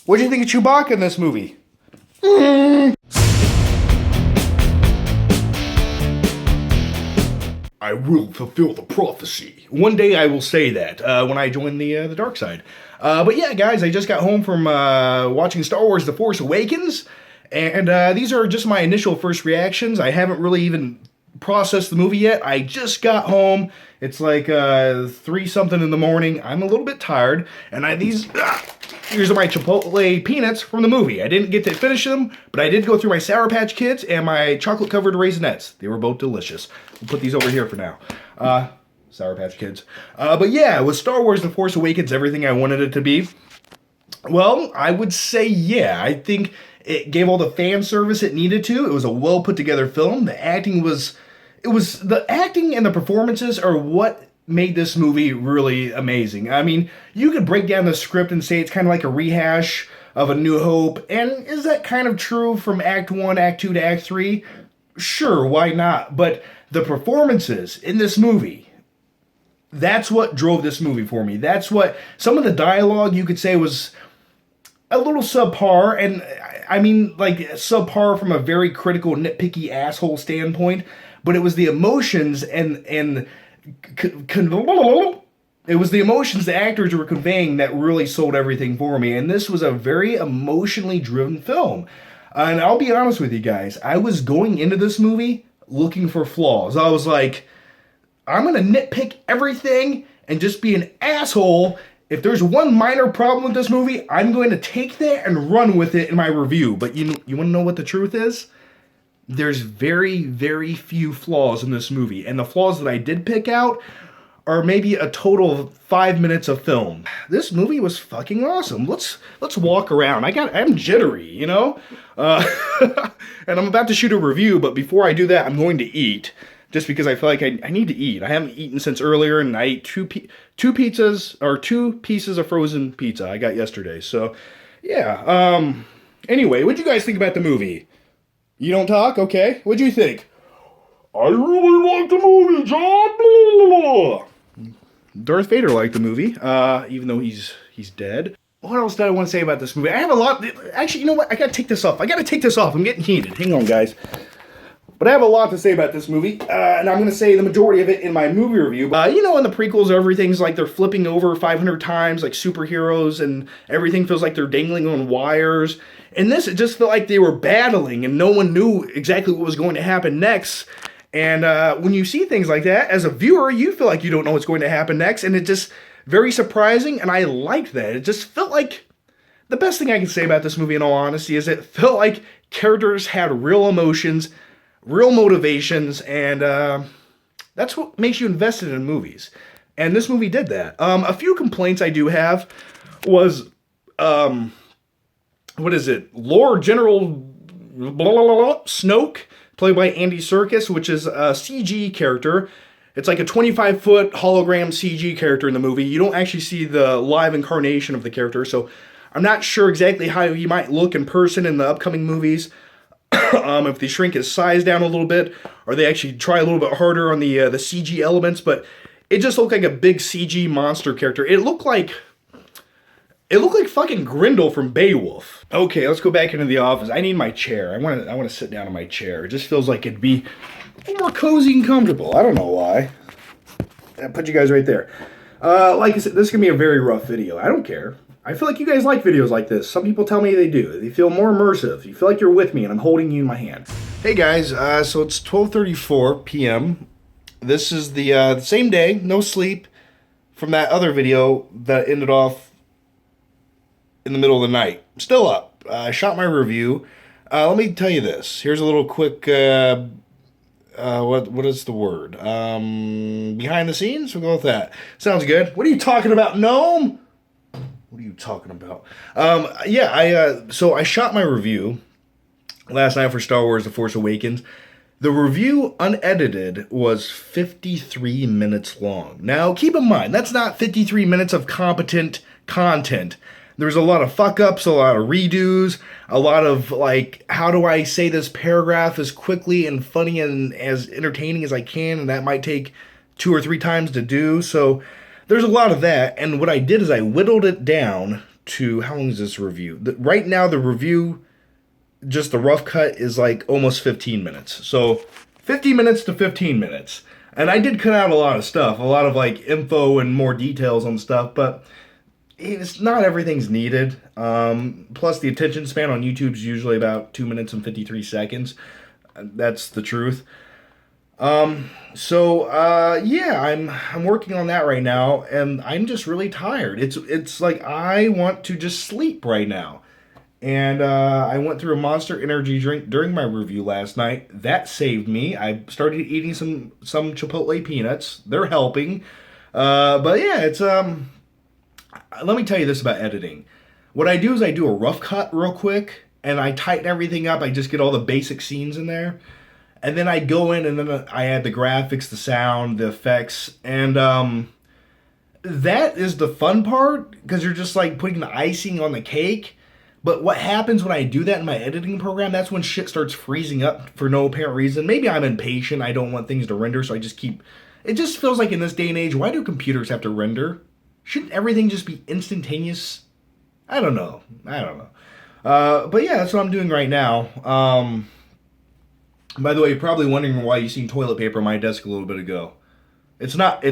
What do you think of Chewbacca in this movie? I will fulfill the prophecy. One day I will say that when I join the dark side. But yeah, guys, I just got home from watching Star Wars The Force Awakens, and these are just my initial first reactions. I haven't really even processed the movie yet. I just got home. It's like 3-something in the morning. I'm a little bit tired, and here's my Chipotle peanuts from the movie. I didn't get to finish them, but I did go through my Sour Patch Kids and my chocolate-covered Raisinets. They were both delicious. We'll put these over here for now. Sour Patch Kids. But yeah, with Star Wars The Force Awakens everything I wanted it to be? Well, I would say yeah. I think it gave all the fan service it needed to. It was a well-put-together film. The acting the acting and the performances are what made this movie really amazing. I mean, you could break down the script and say it's kind of like a rehash of A New Hope, and is that kind of true from Act 1, Act 2 to Act 3? Sure, why not? But the performances in this movie, that's what drove this movie for me. That's what, some of the dialogue you could say was a little subpar, and I mean like subpar from a very critical, nitpicky asshole standpoint, but it was the emotions and it was the emotions the actors were conveying that really sold everything for me. And this was a very emotionally driven film. And I'll be honest with you guys, I was going into this movie looking for flaws. I was like, I'm going to nitpick everything and just be an asshole. If there's one minor problem with this movie, I'm going to take that and run with it in my review. But you want to know what the truth is? There's very, very few flaws in this movie. And the flaws that I did pick out are maybe a total of 5 minutes of film. This movie was fucking awesome. Let's walk around. I'm jittery, you know? And I'm about to shoot a review, but before I do that, I'm going to eat. Just because I feel like I need to eat. I haven't eaten since earlier, and I ate two pieces of frozen pizza I got yesterday. So, yeah. Anyway, what'd you guys think about the movie? You don't talk? Okay. What'd you think? I really liked the movie, John. Blah, blah, blah. Darth Vader liked the movie, even though he's dead. What else did I want to say about this movie? I have a lot. Actually, you know what? I gotta take this off. I'm getting heated. Hang on, guys. But I have a lot to say about this movie, and I'm going to say the majority of it in my movie review. You know, in the prequels, everything's like they're flipping over 500 times, like superheroes, and everything feels like they're dangling on wires. In this, it just felt like they were battling, and no one knew exactly what was going to happen next. And when you see things like that, as a viewer, you feel like you don't know what's going to happen next, and it's just very surprising, and I liked that. It just felt like, the best thing I can say about this movie, in all honesty, is it felt like characters had real emotions, real motivations, and that's what makes you invested in movies. And this movie did that. A few complaints I do have was, Lord General blah, blah, blah, blah, Snoke, played by Andy Serkis, which is a CG character. It's like a 25-foot hologram CG character in the movie. You don't actually see the live incarnation of the character, so I'm not sure exactly how he might look in person in the upcoming movies. If they shrink his size down a little bit, or they actually try a little bit harder on the CG elements, but it just looked like a big CG monster character. It looked like fucking Grendel from Beowulf. Okay, let's go back into the office. I need my chair. I want to sit down in my chair. It just feels like it'd be more cozy and comfortable. I don't know why. I put you guys right there. Like I said, this is gonna be a very rough video. I don't care. I feel like you guys like videos like this. Some people tell me they do. They feel more immersive. You feel like you're with me and I'm holding you in my hand. Hey guys, so it's 12:34 p.m. This is the same day, no sleep, from that other video that ended off in the middle of the night. Still up. I shot my review. Let me tell you this. Here's a little quick, what is the word? Behind the scenes? We'll go with that. Sounds good. What are you talking about, Gnome? What are you talking about? So I shot my review last night for Star Wars The Force Awakens. The review, unedited, was 53 minutes long. Now, keep in mind, that's not 53 minutes of competent content. There's a lot of fuck-ups, a lot of redos, a lot of, like, how do I say this paragraph as quickly and funny and as entertaining as I can, and that might take 2 or 3 times to do, so there's a lot of that, and what I did is I whittled it down to, how long is this review? Right now, the review, just the rough cut, is like almost 15 minutes. So 50 minutes to 15 minutes. And I did cut out a lot of stuff, a lot of like info and more details on stuff, but it's not everything's needed. Plus the attention span on YouTube is usually about 2 minutes and 53 seconds. That's the truth. Yeah, I'm working on that right now, and I'm just really tired. It's like I want to just sleep right now. And I went through a Monster Energy drink during my review last night. That saved me. I started eating some Chipotle peanuts. They're helping. But yeah, it's let me tell you this about editing. What I do is I do a rough cut real quick, and I tighten everything up. I just get all the basic scenes in there. And then I go in and then I add the graphics, the sound, the effects, and that is the fun part, because you're just like putting the icing on the cake. But what happens when I do that in my editing program, that's when shit starts freezing up for no apparent reason. Maybe I'm impatient, I don't want things to render, so I just keep... It just feels like in this day and age, why do computers have to render? Shouldn't everything just be instantaneous? I don't know. But yeah, that's what I'm doing right now. By the way, you're probably wondering why you seen toilet paper on my desk a little bit ago. It's not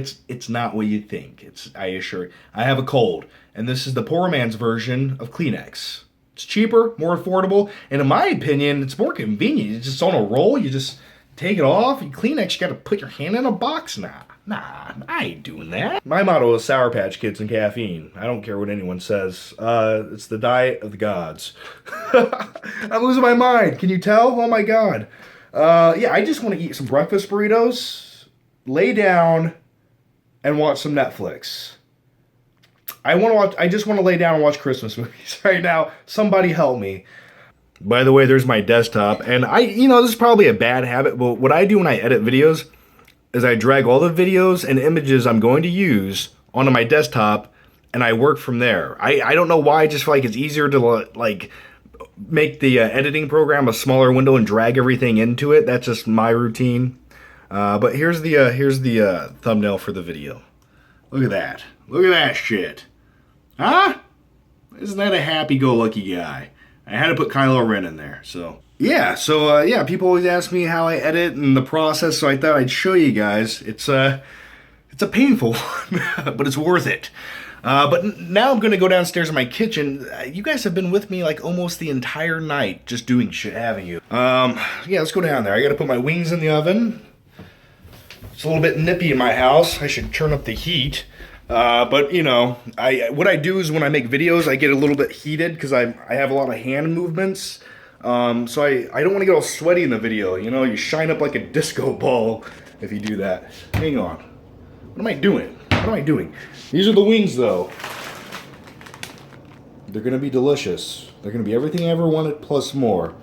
what you think. I assure you. I have a cold, and this is the poor man's version of Kleenex. It's cheaper, more affordable, and in my opinion, it's more convenient. It's just on a roll. You just take it off. Kleenex, you gotta put your hand in a box. Nah, I ain't doing that. My motto is Sour Patch Kids and caffeine. I don't care what anyone says. It's the diet of the gods. I'm losing my mind. Can you tell? Oh my god. Yeah, I just want to eat some breakfast burritos, lay down, and watch some Netflix. I just want to lay down and watch Christmas movies right now. Somebody help me. By the way, there's my desktop, and this is probably a bad habit, but what I do when I edit videos is I drag all the videos and images I'm going to use onto my desktop, and I work from there. I don't know why, I just feel like it's easier to, like, make the editing program a smaller window and drag everything into it. That's just my routine. But here's the thumbnail for the video. Look at that. Look at that shit. Huh? Isn't that a happy-go-lucky guy? I had to put Kylo Ren in there, so... Yeah, people always ask me how I edit and the process, so I thought I'd show you guys. It's a painful one, but it's worth it. But now I'm going to go downstairs in my kitchen. You guys have been with me like almost the entire night just doing shit, haven't you? Yeah, let's go down there. I got to put my wings in the oven. It's a little bit nippy in my house. I should turn up the heat. But, what I do is when I make videos, I get a little bit heated because I have a lot of hand movements. So I don't want to get all sweaty in the video. You shine up like a disco ball if you do that. Hang on. What am I doing? These are the wings, though. They're going to be delicious. They're going to be everything I ever wanted, plus more.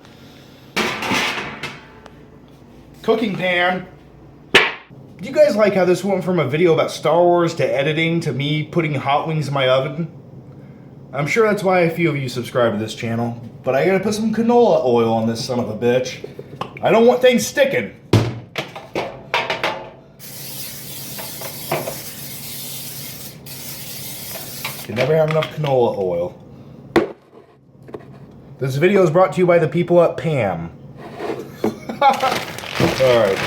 Cooking pan. Do you guys like how this went from a video about Star Wars to editing to me putting hot wings in my oven? I'm sure that's why a few of you subscribe to this channel. But I gotta put some canola oil on this son of a bitch. I don't want things sticking. Can never have enough canola oil. This video is brought to you by the people at Pam. Alright.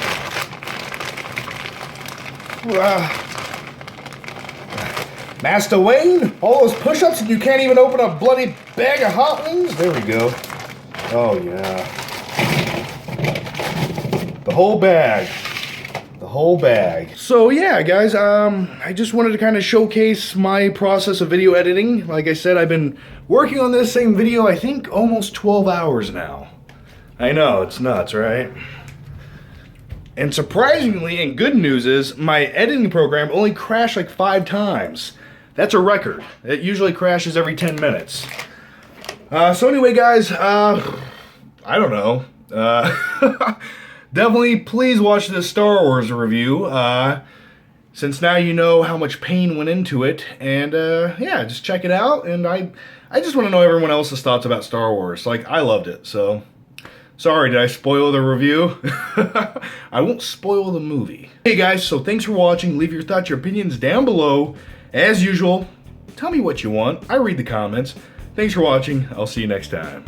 Master Wayne, all those push-ups and you can't even open a bloody bag of hot wings? There we go. Oh, yeah. The whole bag. So, yeah, guys, I just wanted to kind of showcase my process of video editing. Like I said, I've been working on this same video, I think, almost 12 hours now. I know, it's nuts, right? And surprisingly, and good news is, my editing program only crashed like 5 times. That's a record. It usually crashes every 10 minutes. So anyway, guys, I don't know. Definitely please watch this Star Wars review, since now you know how much pain went into it. And yeah, just check it out. And I just want to know everyone else's thoughts about Star Wars. Like, I loved it, so... Sorry, did I spoil the review? I won't spoil the movie. Hey guys, so thanks for watching. Leave your thoughts, your opinions down below. As usual, Tell me what you want. I read the comments. Thanks for watching. I'll see you next time.